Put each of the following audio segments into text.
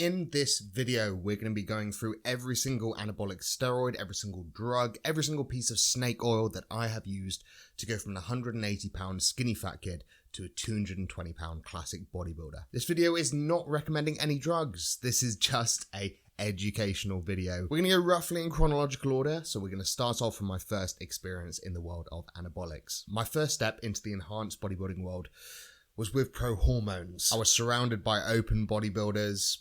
In this video, we're going to be going through every single anabolic steroid, every single drug, every single piece of snake oil that I have used to go from an 180-pound skinny fat kid to a 220-pound classic bodybuilder. This video is not recommending any drugs. This is just a educational video. We're going to go roughly in chronological order, so we're going to start off from my first experience in the world of anabolics. My first step into the enhanced bodybuilding world was with prohormones. I was surrounded by open bodybuilders.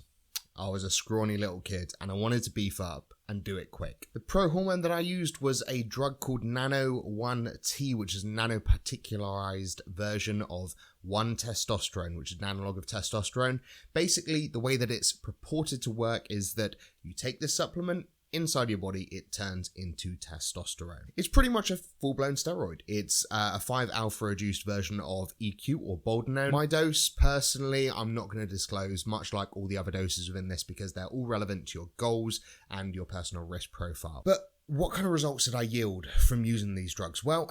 I was a scrawny little kid and I wanted to beef up and do it quick. The prohormone that I used was a drug called Nano-1T, which is a nanoparticularized version of 1-testosterone, which is an analog of testosterone. Basically, the way that it's purported to work is that you take this supplement, inside your body, it turns into testosterone. It's pretty much a full-blown steroid. It's a 5-alpha reduced version of EQ or boldenone. My dose, personally, I'm not going to disclose, much like all the other doses within this, because they're all relevant to your goals and your personal risk profile. But what kind of results did I yield from using these drugs? Well,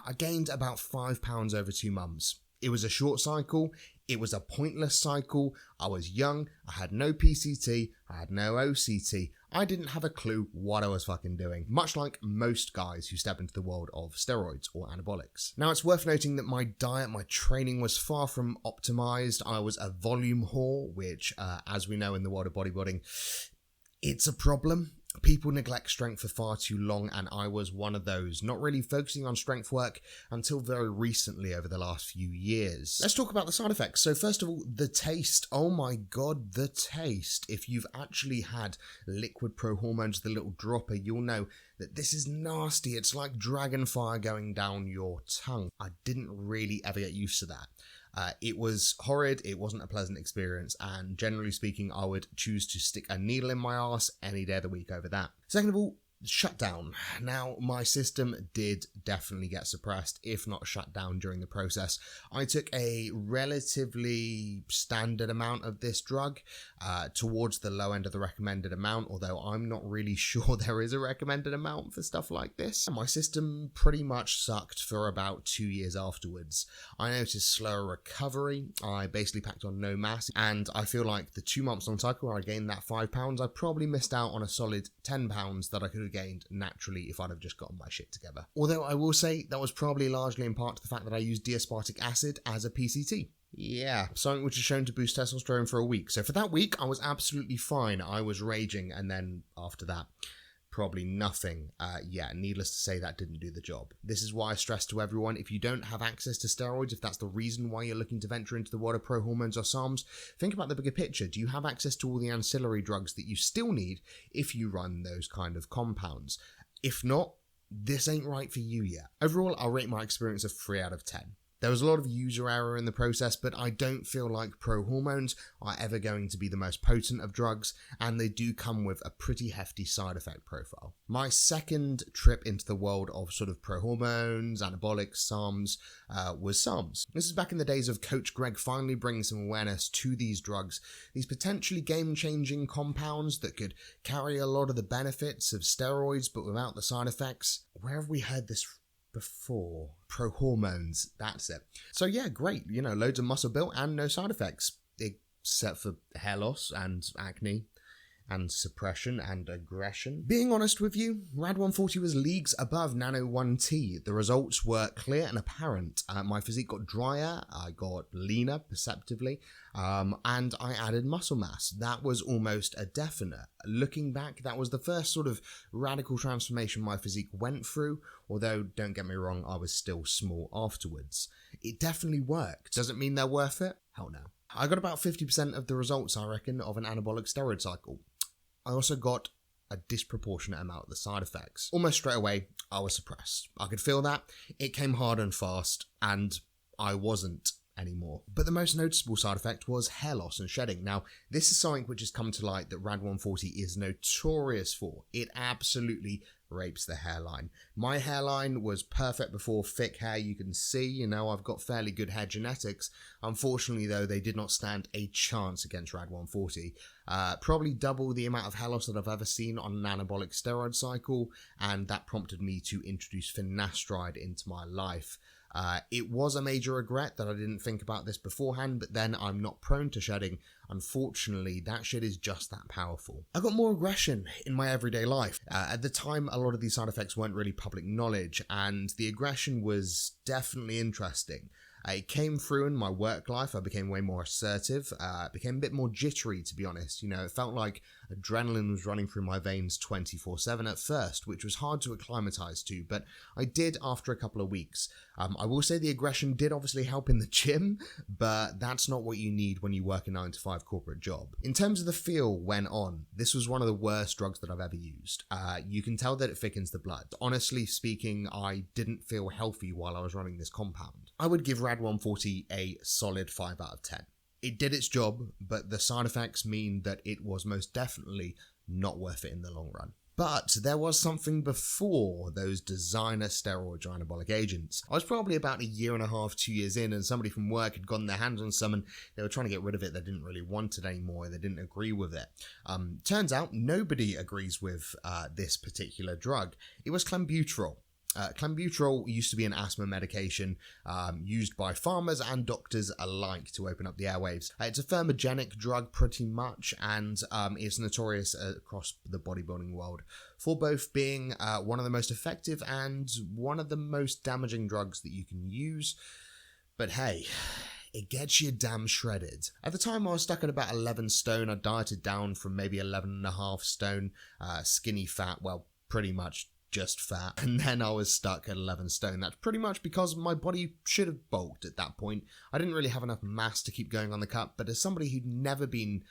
I gained about 5 pounds over 2 months. It was a short cycle. It was a pointless cycle. I was young. I had no PCT. I had no OCT. I didn't have a clue what I was fucking doing, much like most guys who step into the world of steroids or anabolics. Now, it's worth noting that my diet, my training was far from optimized. I was a volume whore, which, as we know in the world of bodybuilding, it's a problem. People neglect strength for far too long, and I was one of those, not really focusing on strength work until very recently over the last few years. Let's talk about the side effects. So first of all, the taste. Oh my god, the taste. If you've actually had liquid prohormones, the little dropper, you'll know that this is nasty. It's like dragon fire going down your tongue. I didn't really ever get used to that. It was horrid, it wasn't a pleasant experience, and generally speaking, I would choose to stick a needle in my arse any day of the week over that. Second of all, shutdown. Now, my system did definitely get suppressed, if not shut down during the process. I took a relatively standard amount of this drug towards the low end of the recommended amount, although I'm not really sure there is a recommended amount for stuff like this. My system pretty much sucked for about 2 years afterwards. I noticed slower recovery. I basically packed on no mass, and I feel like the 2 months on cycle where I gained that 5 pounds, I probably missed out on a solid 10 pounds that I could have gained naturally if I'd have just gotten my shit together. Although I will say that was probably largely in part to the fact that I used D-aspartic acid as a PCT. Yeah, something which is shown to boost testosterone for a week. So for that week, I was absolutely fine. I was raging, and then after that, probably nothing. Needless to say, that didn't do the job. This is why I stress to everyone, if you don't have access to steroids, if that's the reason why you're looking to venture into the world of prohormones or SARMs, think about the bigger picture. Do you have access to all the ancillary drugs that you still need if you run those kind of compounds? If not, this ain't right for you yet. Overall, I'll rate my experience a 3 out of 10. There was a lot of user error in the process, but I don't feel like prohormones are ever going to be the most potent of drugs, and they do come with a pretty hefty side effect profile. My second trip into the world of sort of prohormones, anabolics, SARMs, was SARMs. This is back in the days of Coach Greg finally bringing some awareness to these drugs, these potentially game-changing compounds that could carry a lot of the benefits of steroids, but without the side effects. Where have we heard this before? Prohormones, that's it. So yeah, great, loads of muscle built and no side effects, except for hair loss and acne and suppression and aggression. Being honest with you, Rad140 was leagues above Nano-1T. The results were clear and apparent. My physique got drier, I got leaner perceptively, and I added muscle mass. That was almost a definite. Looking back, that was the first sort of radical transformation my physique went through, although don't get me wrong, I was still small afterwards. It definitely worked. Does it mean they're worth it? Hell no. I got about 50% of the results, I reckon, of an anabolic steroid cycle. I also got a disproportionate amount of the side effects. Almost straight away, I was suppressed. I could feel that. It came hard and fast, and I wasn't anymore. But the most noticeable side effect was hair loss and shedding. Now, this is something which has come to light that Rad140 is notorious for. It absolutely rapes the hairline. My hairline was perfect before. Thick hair, you can see, I've got fairly good hair genetics. Unfortunately, though, they did not stand a chance against Rad140. Probably double the amount of hair loss that I've ever seen on an anabolic steroid cycle, and that prompted me to introduce finasteride into my life. It was a major regret that I didn't think about this beforehand, but then I'm not prone to shedding. Unfortunately, that shit is just that powerful. I got more aggression in my everyday life. At the time, a lot of these side effects weren't really public knowledge, and the aggression was definitely interesting. It came through in my work life. I became way more assertive, became a bit more jittery, to be honest. It felt like adrenaline was running through my veins 24/7 at first, which was hard to acclimatize to, but I did after a couple of weeks. I will say the aggression did obviously help in the gym, but that's not what you need when you work a 9-to-5 corporate job. In terms of the feel when on, this was one of the worst drugs that I've ever used. You can tell that it thickens the blood. Honestly speaking, I didn't feel healthy while I was running this compound. I would give Rad 140 a solid 5 out of 10. It did its job, but the side effects mean that it was most definitely not worth it in the long run. But there was something before those designer steroids or anabolic agents. I was probably about a year and a half, 2 years in, and somebody from work had gotten their hands on some and they were trying to get rid of it. They didn't really want it anymore. They didn't agree with it. Turns out nobody agrees with this particular drug. It was Clenbuterol. Clenbuterol used to be an asthma medication used by farmers and doctors alike to open up the airwaves. It's a thermogenic drug pretty much, and is notorious across the bodybuilding world for both being one of the most effective and one of the most damaging drugs that you can use. But hey, it gets you damn shredded. At the time, I was stuck at about 11 stone. I dieted down from maybe 11.5 stone, skinny fat, well, pretty much just fat, and then I was stuck at 11 stone. That's pretty much because my body should have bulked at that point. I didn't really have enough mass to keep going on the cut, but as somebody who'd never been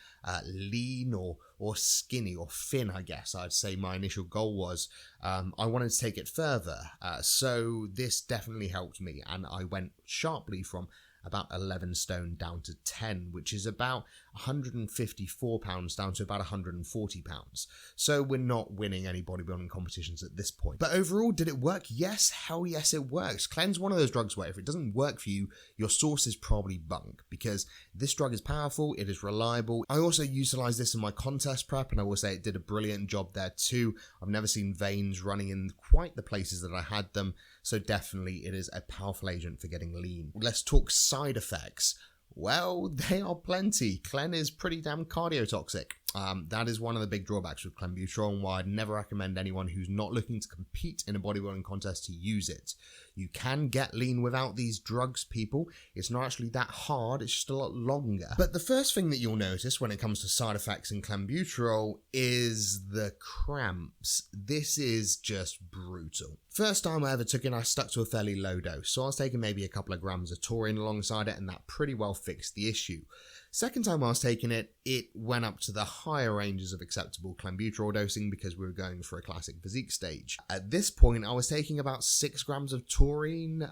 lean or skinny or thin, I guess I'd say my initial goal was, I wanted to take it further. So this definitely helped me, and I went sharply from about 11 stone down to 10, which is about 154 pounds down to about 140 pounds. So we're not winning any bodybuilding competitions at this point. But overall, did it work? Yes, hell yes, it works. Clen's one of those drugs where if it doesn't work for you, your source is probably bunk, because this drug is powerful, it is reliable. I also utilized this in my contest prep, and I will say it did a brilliant job there too. I've never seen veins running in quite the places that I had them, so definitely it is a powerful agent for getting lean. Let's talk side effects. Well, they are plenty. Clen is pretty damn cardiotoxic. That is one of the big drawbacks with Clenbuterol, and why I'd never recommend anyone who's not looking to compete in a bodybuilding contest to use it. You can get lean without these drugs, people. It's not actually that hard, it's just a lot longer. But the first thing that you'll notice when it comes to side effects in Clenbuterol is the cramps. This is just brutal. First time I ever took it, I stuck to a fairly low dose, so I was taking maybe a couple of grams of taurine alongside it, and that pretty well fixed the issue. Second time I was taking it, it went up to the higher ranges of acceptable Clenbuterol dosing because we were going for a classic physique stage. At this point, I was taking about 6 grams of taurine,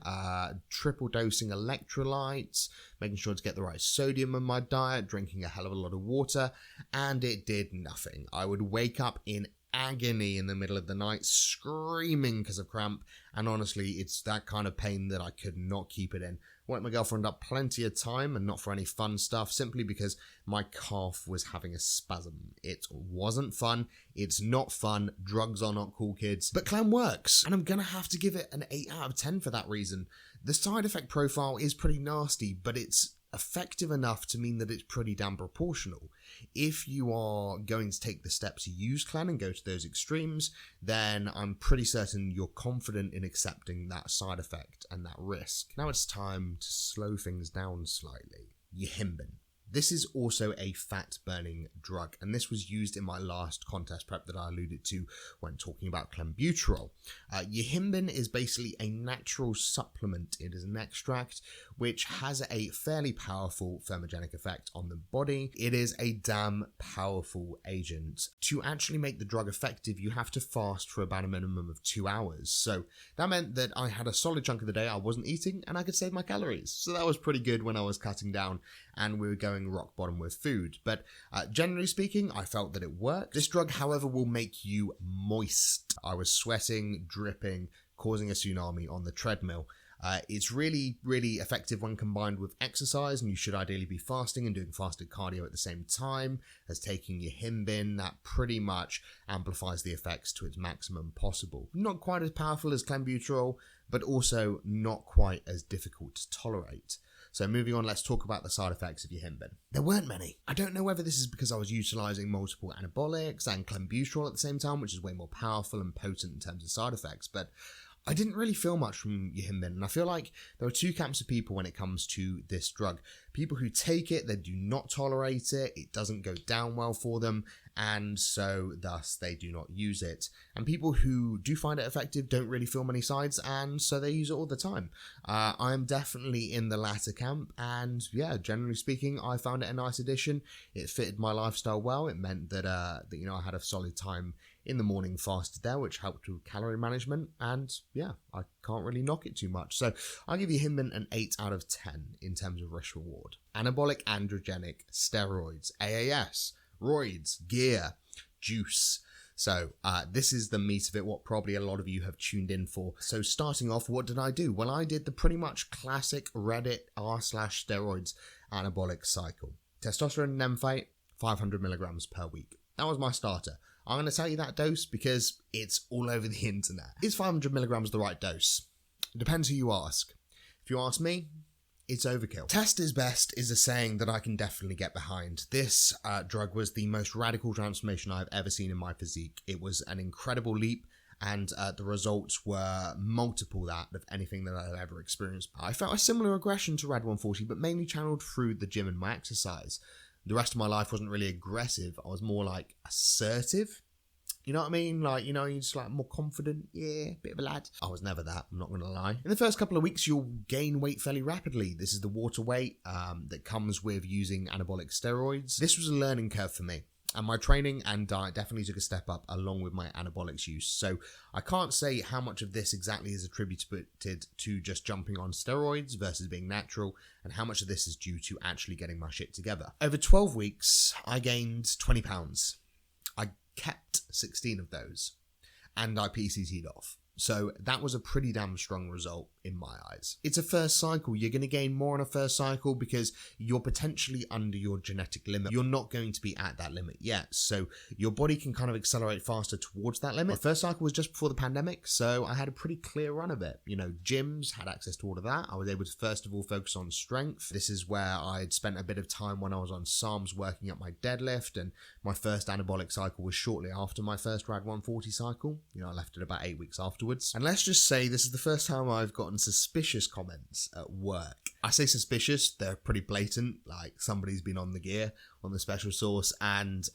triple dosing electrolytes, making sure to get the right sodium in my diet, drinking a hell of a lot of water, and it did nothing. I would wake up in agony in the middle of the night, screaming because of cramp, and honestly, it's that kind of pain that I could not keep it in. Woke my girlfriend up plenty of time, and not for any fun stuff, simply because my calf was having a spasm. It wasn't fun. It's not fun. Drugs are not cool, kids. But Clen works, and I'm gonna have to give it an 8 out of 10 for that reason. The side effect profile is pretty nasty, but it's effective enough to mean that it's pretty damn proportional. If you are going to take the step to use Clen and go to those extremes, then I'm pretty certain you're confident in accepting that side effect and that risk. Now it's time to slow things down slightly. Yohimbine. This is also a fat-burning drug, and this was used in my last contest prep that I alluded to when talking about Clenbuterol. Yohimbine is basically a natural supplement. It is an extract which has a fairly powerful thermogenic effect on the body. It is a damn powerful agent. To actually make the drug effective, you have to fast for about a minimum of 2 hours. So that meant that I had a solid chunk of the day I wasn't eating, and I could save my calories. So that was pretty good when I was cutting down and we were going rock bottom with food. But generally speaking, I felt that it worked. This drug, however, will make you moist. I was sweating, dripping, causing a tsunami on the treadmill. It's really, really effective when combined with exercise, and you should ideally be fasting and doing fasted cardio at the same time as taking your Yohimbine. That pretty much amplifies the effects to its maximum possible. Not quite as powerful as Clenbuterol, but also not quite as difficult to tolerate. So moving on, let's talk about the side effects of Yohimbine. There weren't many. I don't know whether this is because I was utilising multiple anabolics and Clenbuterol at the same time, which is way more powerful and potent in terms of side effects, but I didn't really feel much from Yohimbine, and I feel like there are two camps of people when it comes to this drug. People who take it, they do not tolerate it, it doesn't go down well for them, and so thus they do not use it. And people who do find it effective don't really feel many sides, and so they use it all the time. I am definitely in the latter camp, and yeah, generally speaking, I found it a nice addition. It fitted my lifestyle well. It meant that I had a solid time in the morning fasted there, which helped with calorie management, and yeah, I can't really knock it too much. So I'll give Yohimbine an 8 out of 10 in terms of risk reward. Anabolic androgenic steroids, AAS, roids, gear, juice. So this is the meat of it, what probably a lot of you have tuned in for. So starting off, what did I do? Well, I did the pretty much classic Reddit r/steroids anabolic cycle. Testosterone Enanthate, 500 milligrams per week. That was my starter. I'm going to tell you that dose because it's all over the internet. Is 500 milligrams the right dose? It depends who you ask. If you ask me, it's overkill. Test is best is a saying that I can definitely get behind. This drug was the most radical transformation I've ever seen in my physique. It was an incredible leap, and the results were multiple that of anything that I've ever experienced. I felt a similar aggression to Rad 140, but mainly channeled through the gym and my exercise. The rest of my life wasn't really aggressive. I was more like assertive. You know what I mean? Like, you know, you're just like more confident. Yeah, bit of a lad. I was never that, I'm not going to lie. In the first couple of weeks, you'll gain weight fairly rapidly. This is the water weight that comes with using anabolic steroids. This was a learning curve for me. And my training and diet definitely took a step up along with my anabolics use. So I can't say how much of this exactly is attributed to just jumping on steroids versus being natural, and how much of this is due to actually getting my shit together. Over 12 weeks, I gained 20 pounds. I kept 16 of those, and I PCT'd off. So that was a pretty damn strong result in my eyes. It's a first cycle. You're going to gain more on a first cycle because you're potentially under your genetic limit. You're not going to be at that limit yet. So your body can kind of accelerate faster towards that limit. My first cycle was just before the pandemic, so I had a pretty clear run of it. You know, gyms had access to all of that. I was able to first of all focus on strength. This is where I'd spent a bit of time when I was on SARMs working up my deadlift, and my first anabolic cycle was shortly after my first Rad 140 cycle. You know, I left it about 8 weeks afterwards. And let's just say this is the first time I've gotten suspicious comments at work. I say suspicious, they're pretty blatant, like somebody's been on the gear, on the special sauce, and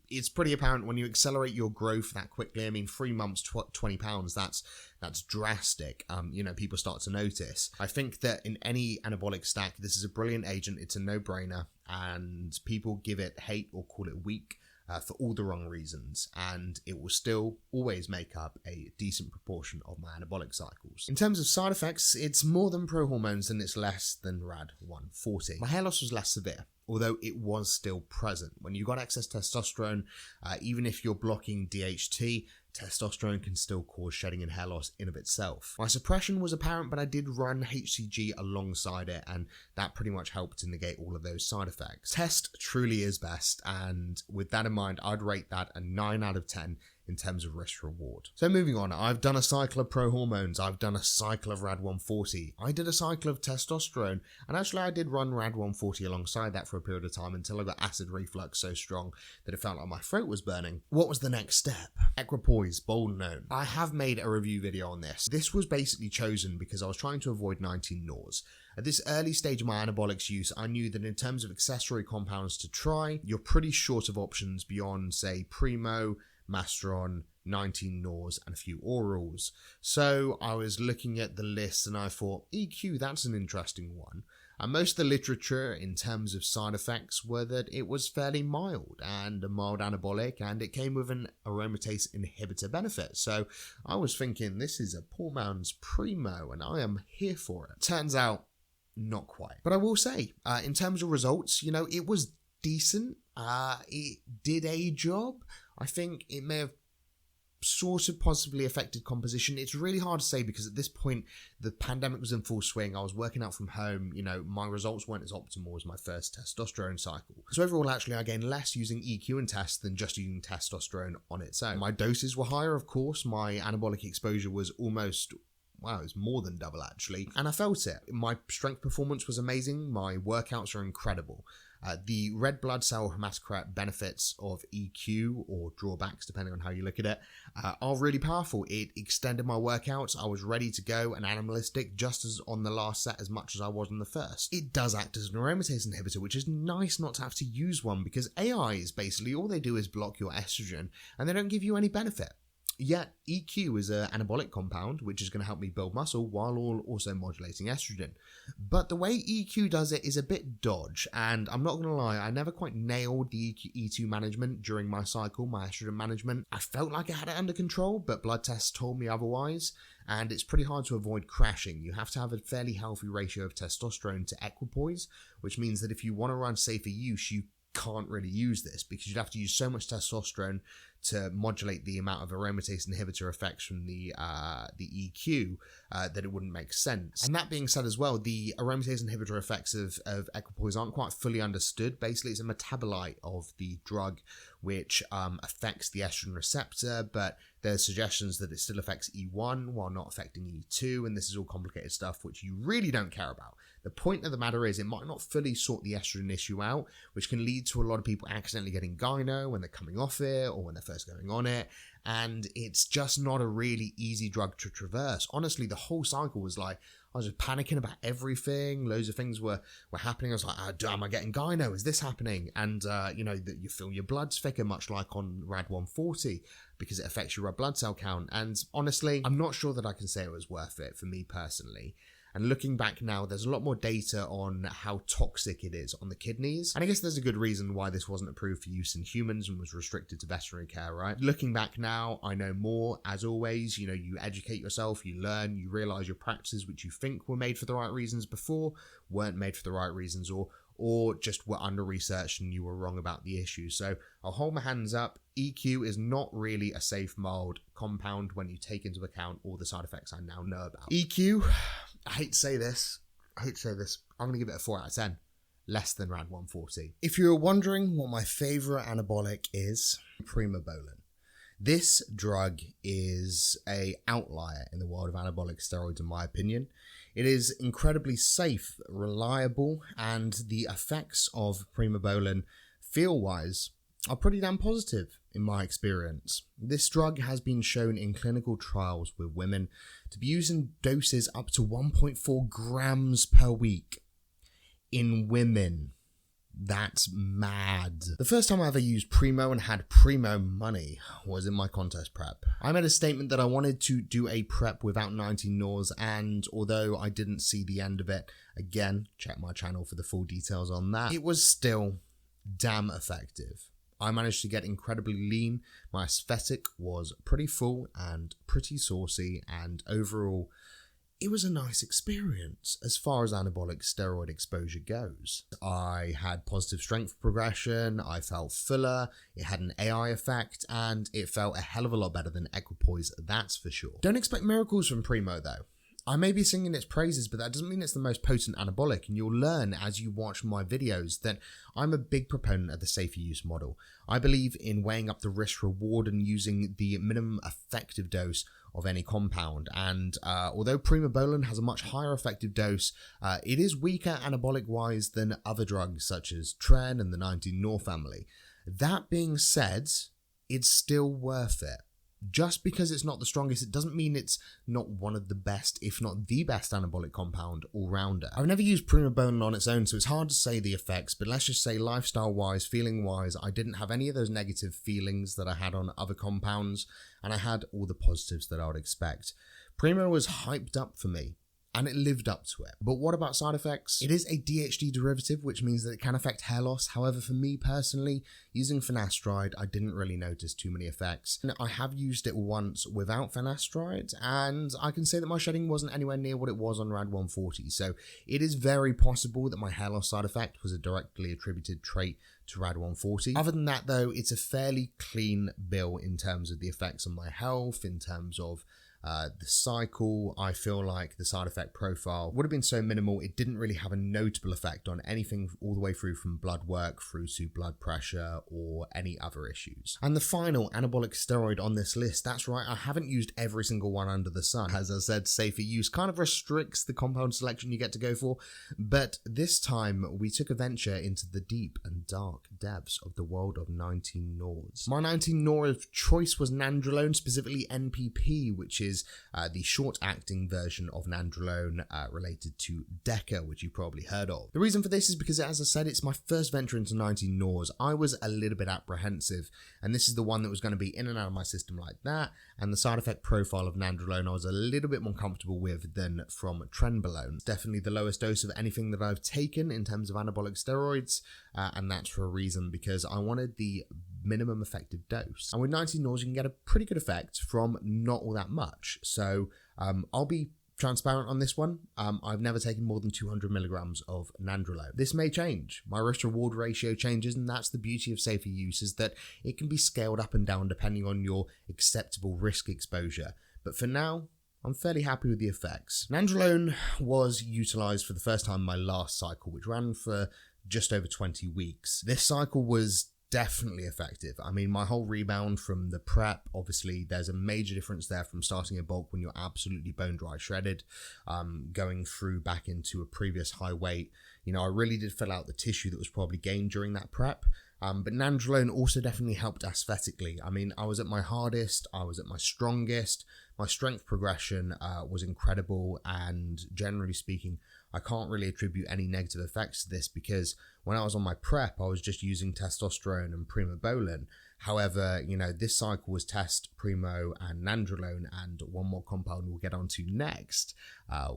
it's pretty apparent when you accelerate your growth that quickly. I mean, 3 months, 20 pounds, that's drastic. People start to notice. I think that in any anabolic stack, this is a brilliant agent, it's a no-brainer, and people give it hate or call it weak. For all the wrong reasons, and it will still always make up a decent proportion of my anabolic cycles. In terms of side effects, it's more than prohormones and it's less than Rad 140. My hair loss was less severe, although it was still present. When you've got excess testosterone, even if you're blocking DHT, testosterone can still cause shedding and hair loss in of itself. My suppression was apparent, but I did run HCG alongside it, and that pretty much helped to negate all of those side effects. Test truly is best, and with that in mind, I'd rate that a 9 out of 10 in terms of risk reward. So moving on, I've done a cycle of prohormones, I've done a cycle of Rad 140, I did a cycle of testosterone, and actually I did run Rad 140 alongside that for a period of time until I got acid reflux so strong that it felt like my throat was burning. What was the next step? Equipoise, Bodybuilding. I have made a review video on this. This was basically chosen because I was trying to avoid 19 NORs. At this early stage of my anabolics use, I knew that in terms of accessory compounds to try, you're pretty short of options beyond, say, Primo, Masteron, 19 NORs, and a few orals. So I was looking at the list and I thought, EQ, that's an interesting one. And most of the literature in terms of side effects were that it was fairly mild and a mild anabolic, and it came with an aromatase inhibitor benefit. So I was thinking, this is a poor man's Primo and I am here for it. Turns out, not quite. But I will say, in terms of results, it was decent. It did a job. I think it may have sort of positively affected composition. It's really hard to say because at this point, the pandemic was in full swing. I was working out from home. My results weren't as optimal as my first testosterone cycle. So overall, actually, I gained less using EQ and test than just using testosterone on its own. My doses were higher, of course. My anabolic exposure was almost... wow, it's more than double actually. And I felt it. My strength performance was amazing. My workouts are incredible. The red blood cell hematocrit benefits of EQ, or drawbacks depending on how you look at it, are really powerful. It extended my workouts. I was ready to go and animalistic just as on the last set as much as I was on the first. It does act as an aromatase inhibitor, which is nice not to have to use one because AIs basically all they do is block your estrogen and they don't give you any benefit. Yet EQ is an anabolic compound, which is going to help me build muscle while also modulating estrogen. But the way EQ does it is a bit dodge, and I'm not going to lie, I never quite nailed the E2 management during my cycle, my estrogen management. I felt like I had it under control, but blood tests told me otherwise, and it's pretty hard to avoid crashing. You have to have a fairly healthy ratio of testosterone to Equipoise, which means that if you want to run safer use, you can't really use this because you'd have to use so much testosterone to modulate the amount of aromatase inhibitor effects from the EQ that it wouldn't make sense. And that being said as well, the aromatase inhibitor effects of Equipoise aren't quite fully understood. Basically, it's a metabolite of the drug which affects the estrogen receptor, but there's suggestions that it still affects E1 while not affecting E2, and this is all complicated stuff which you really don't care about. The point of the matter is it might not fully sort the estrogen issue out, which can lead to a lot of people accidentally getting gyno when they're coming off it or when they're first going on it, and it's just not a really easy drug to traverse. Honestly, the whole cycle was like, I was just panicking about everything. Loads of things were happening. I was like, am I getting gyno? Is this happening? And, that you feel your blood's thicker, much like on RAD 140, because it affects your red blood cell count. And honestly, I'm not sure that I can say it was worth it for me personally. And looking back now, there's a lot more data on how toxic it is on the kidneys. And I guess there's a good reason why this wasn't approved for use in humans and was restricted to veterinary care, right? Looking back now, I know more. As always, you educate yourself, you learn, you realize your practices which you think were made for the right reasons before weren't made for the right reasons, or just were under-researched and you were wrong about the issue. So I'll hold my hands up. EQ is not really a safe, mild compound when you take into account all the side effects I now know about. EQ, I hate to say this. I'm going to give it a 4 out of 10. Less than RAD 140. If you're wondering what my favourite anabolic is, Primobolan. This drug is an outlier in the world of anabolic steroids, in my opinion. It is incredibly safe, reliable, and the effects of Primobolan, feel-wise, are pretty damn positive in my experience. This drug has been shown in clinical trials with women to be used in doses up to 1.4 grams per week in women. That's mad. The first time I ever used Primo and had Primo money was in my contest prep. I made a statement that I wanted to do a prep without 19 NORs, and although I didn't see the end of it, again, check my channel for the full details on that, it was still damn effective. I managed to get incredibly lean, my aesthetic was pretty full and pretty saucy, and overall, it was a nice experience as far as anabolic steroid exposure goes. I had positive strength progression, I felt fuller, it had an AI effect, and it felt a hell of a lot better than Equipoise, that's for sure. Don't expect miracles from Primo though. I may be singing its praises, but that doesn't mean it's the most potent anabolic, and you'll learn as you watch my videos that I'm a big proponent of the safer use model. I believe in weighing up the risk-reward and using the minimum effective dose of any compound, and although Primobolan has a much higher effective dose, it is weaker anabolic-wise than other drugs such as Clen and the 19-NOR family. That being said, it's still worth it. Just because it's not the strongest, it doesn't mean it's not one of the best, if not the best anabolic compound all-rounder. I've never used Primobolan on its own, so it's hard to say the effects, but let's just say lifestyle-wise, feeling-wise, I didn't have any of those negative feelings that I had on other compounds, and I had all the positives that I would expect. Primo was hyped up for me, and it lived up to it. But what about side effects? It is a DHT derivative, which means that it can affect hair loss. However, for me personally, using finasteride, I didn't really notice too many effects. And I have used it once without finasteride, and I can say that my shedding wasn't anywhere near what it was on Rad 140. So it is very possible that my hair loss side effect was a directly attributed trait to Rad 140. Other than that though, it's a fairly clean bill in terms of the effects on my health, in terms of the cycle. I feel like the side effect profile would have been so minimal, it didn't really have a notable effect on anything all the way through from blood work through to blood pressure or any other issues. And the final anabolic steroid on this list, that's right, I haven't used every single one under the sun. As I said, safer use kind of restricts the compound selection you get to go for, but this time we took a venture into the deep and dark depths of the world of 19-nors. My 19-nor of choice was Nandrolone, specifically NPP, which is the short-acting version of Nandrolone related to DECA, which you probably heard of. The reason for this is because, as I said, it's my first venture into 19-nors. I was a little bit apprehensive, and this is the one that was going to be in and out of my system like that, and the side effect profile of Nandrolone I was a little bit more comfortable with than from Trenbolone. It's definitely the lowest dose of anything that I've taken in terms of anabolic steroids, and that's for a reason, because I wanted the minimum effective dose. And with 19-nors, you can get a pretty good effect from not all that much. So I'll be transparent on this one. I've never taken more than 200 milligrams of Nandrolone. This may change. My risk-reward ratio changes, and that's the beauty of safer use, is that it can be scaled up and down depending on your acceptable risk exposure. But for now, I'm fairly happy with the effects. Nandrolone was utilized for the first time in my last cycle, which ran for just over 20 weeks. This cycle was definitely effective. I mean, my whole rebound from the prep, obviously there's a major difference there from starting a bulk when you're absolutely bone dry shredded, going through back into a previous high weight. You know, I really did fill out the tissue that was probably gained during that prep. But Nandrolone also definitely helped aesthetically. I mean, I was at my hardest, I was at my strongest, my strength progression was incredible, and generally speaking, I can't really attribute any negative effects to this, because when I was on my prep, I was just using testosterone and Primobolan. However, you know, this cycle was test, primo, and Nandrolone, and one more compound we'll get onto next,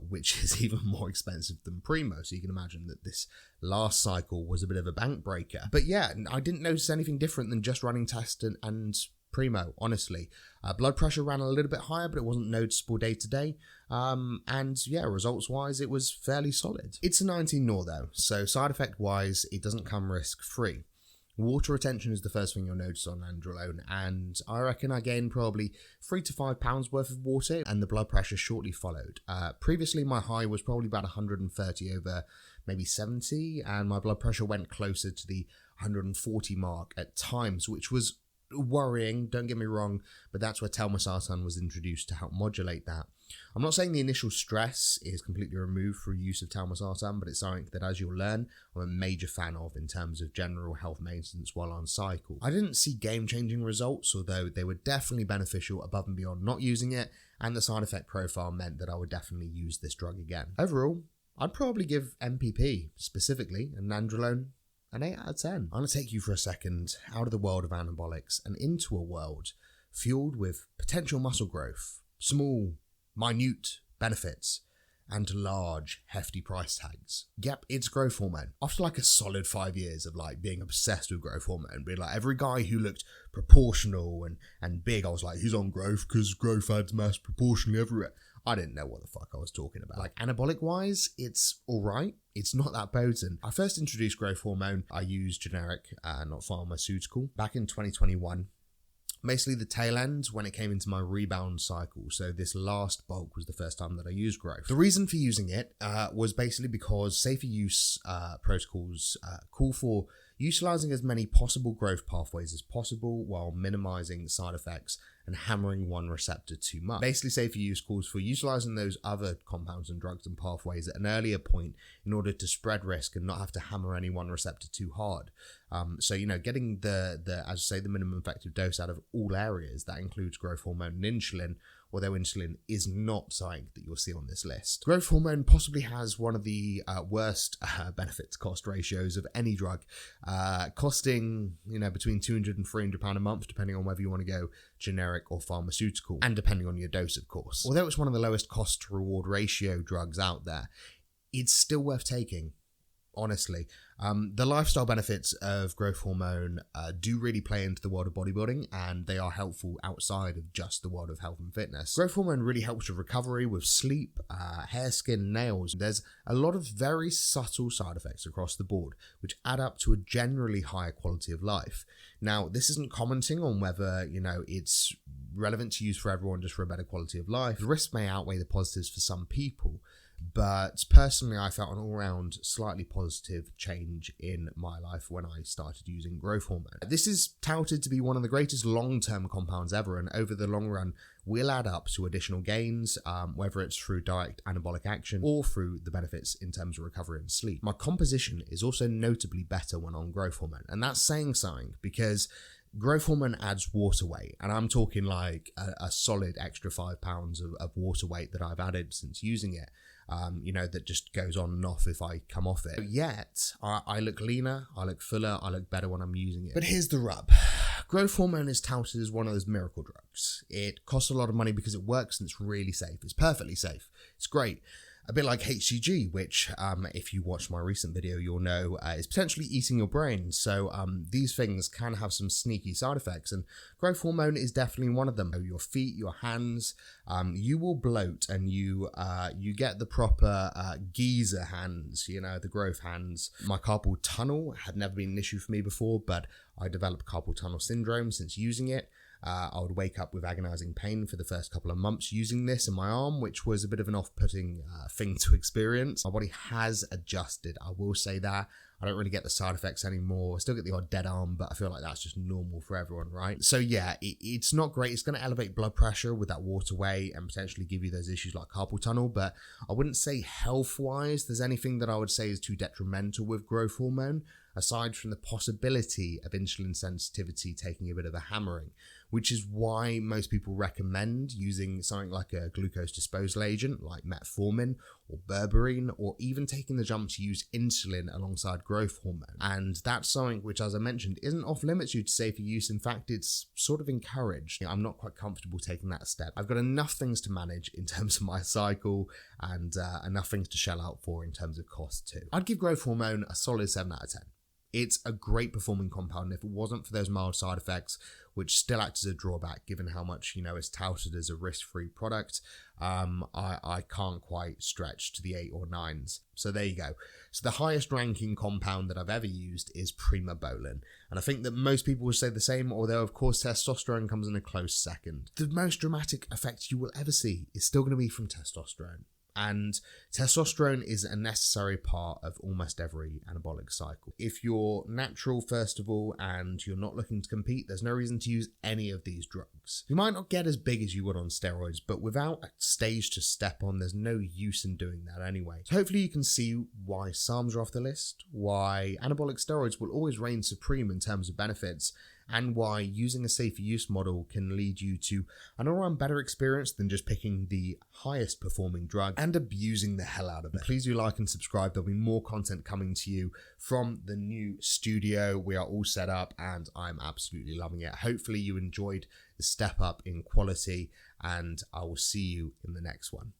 which is even more expensive than primo. So you can imagine that this last cycle was a bit of a bank breaker. But yeah, I didn't notice anything different than just running test and primo, honestly. Blood pressure ran a little bit higher, but it wasn't noticeable day to day. And yeah, results wise, it was fairly solid. It's a 19-nor though, so side effect wise, it doesn't come risk free. Water retention is the first thing you'll notice on Nandrolone, and I reckon I gained probably 3 to 5 pounds worth of water, and the blood pressure shortly followed. Previously, my high was probably about 130 over maybe 70, and my blood pressure went closer to the 140 mark at times, which was worrying, don't get me wrong, but that's where telmisartan was introduced to help modulate that. I'm not saying the initial stress is completely removed through use of telmisartan, but it's something that, as you'll learn, I'm a major fan of in terms of general health maintenance while on cycle. I didn't see game-changing results, although they were definitely beneficial above and beyond not using it, and the side effect profile meant that I would definitely use this drug again. Overall, I'd probably give MPP, specifically, and Nandrolone, an 8 out of 10. I'm going to take you for a second out of the world of anabolics and into a world fueled with potential muscle growth, small, minute benefits, and large, hefty price tags. Yep, it's growth hormone. After like a solid 5 years of like being obsessed with growth hormone, being like every guy who looked proportional and big, I was like, he's on growth because growth adds mass proportionally everywhere. I didn't know what the fuck I was talking about. Like, anabolic wise, it's alright. It's not that potent. I first introduced growth hormone. I used generic, not pharmaceutical, back in 2021. Basically the tail end when it came into my rebound cycle. So this last bulk was the first time that I used growth. The reason for using it was basically because safer use protocols call for utilizing as many possible growth pathways as possible while minimizing side effects and hammering one receptor too much. Basically, safer use calls for utilizing those other compounds and drugs and pathways at an earlier point in order to spread risk and not have to hammer any one receptor too hard. So, you know, getting the as I say, the minimum effective dose out of all areas, that includes growth hormone and insulin, although insulin is not something that you'll see on this list. Growth hormone possibly has one of the worst benefit to cost ratios of any drug, costing, you know, between £200 and £300 a month, depending on whether you want to go generic generic or pharmaceutical, and depending on your dose, of course. Although it's one of the lowest cost to reward ratio drugs out there, it's still worth taking. Honestly, the lifestyle benefits of growth hormone do really play into the world of bodybuilding, and they are helpful outside of just the world of health and fitness. Growth hormone really helps with recovery, with sleep, hair, skin, nails. There's a lot of very subtle side effects across the board, which add up to a generally higher quality of life. Now, this isn't commenting on whether, it's relevant to use for everyone just for a better quality of life. The risks may outweigh the positives for some people, but personally, I felt an all-round slightly positive change in my life when I started using growth hormone. This is touted to be one of the greatest long-term compounds ever, and over the long run will add up to additional gains, whether it's through direct anabolic action or through the benefits in terms of recovery and sleep. My composition is also notably better when on growth hormone, and that's saying something because growth hormone adds water weight, and I'm talking like a solid extra 5 pounds of water weight that I've added since using it. That just goes on and off if I come off it. Yet, I look leaner, I look fuller, I look better when I'm using it. But here's the rub. Growth hormone is touted as one of those miracle drugs. It costs a lot of money because it works and it's really safe. It's perfectly safe. It's great. A bit like HCG, which, if you watch my recent video, you'll know is potentially eating your brain. So these things can have some sneaky side effects, and growth hormone is definitely one of them. Your feet, your hands, you will bloat, and you get the proper geezer hands, the growth hands. My carpal tunnel had never been an issue for me before, but I developed carpal tunnel syndrome since using it. I would wake up with agonizing pain for the first couple of months using this in my arm, which was a bit of an off-putting thing to experience. My body has adjusted, I will say that. I don't really get the side effects anymore. I still get the odd dead arm, but I feel like that's just normal for everyone, right? So yeah, it's not great. It's going to elevate blood pressure with that water weight and potentially give you those issues like carpal tunnel, but I wouldn't say health-wise there's anything that I would say is too detrimental with growth hormone, aside from the possibility of insulin sensitivity taking a bit of a hammering, which is why most people recommend using something like a glucose disposal agent like metformin or berberine, or even taking the jump to use insulin alongside growth hormone. And that's something which, as I mentioned, isn't off limits due to safer use. In fact, it's sort of encouraged. I'm not quite comfortable taking that step. I've got enough things to manage in terms of my cycle and enough things to shell out for in terms of cost too. I'd give growth hormone a solid 7 out of 10. It's a great performing compound. If it wasn't for those mild side effects, which still act as a drawback given how much, it's touted as a risk-free product, I can't quite stretch to the 8 or 9s. So there you go. So the highest ranking compound that I've ever used is Primobolan. And I think that most people will say the same, although of course testosterone comes in a close second. The most dramatic effect you will ever see is still going to be from testosterone. And testosterone is a necessary part of almost every anabolic cycle. If you're natural, first of all, and you're not looking to compete, there's no reason to use any of these drugs. You might not get as big as you would on steroids, but without a stage to step on, there's no use in doing that anyway. So hopefully you can see why SARMs are off the list, why anabolic steroids will always reign supreme in terms of benefits, and why using a safer use model can lead you to an all-round better experience than just picking the highest performing drug and abusing the hell out of it. Please do like and subscribe. There'll be more content coming to you from the new studio. We are all set up and I'm absolutely loving it. Hopefully you enjoyed the step up in quality, and I will see you in the next one.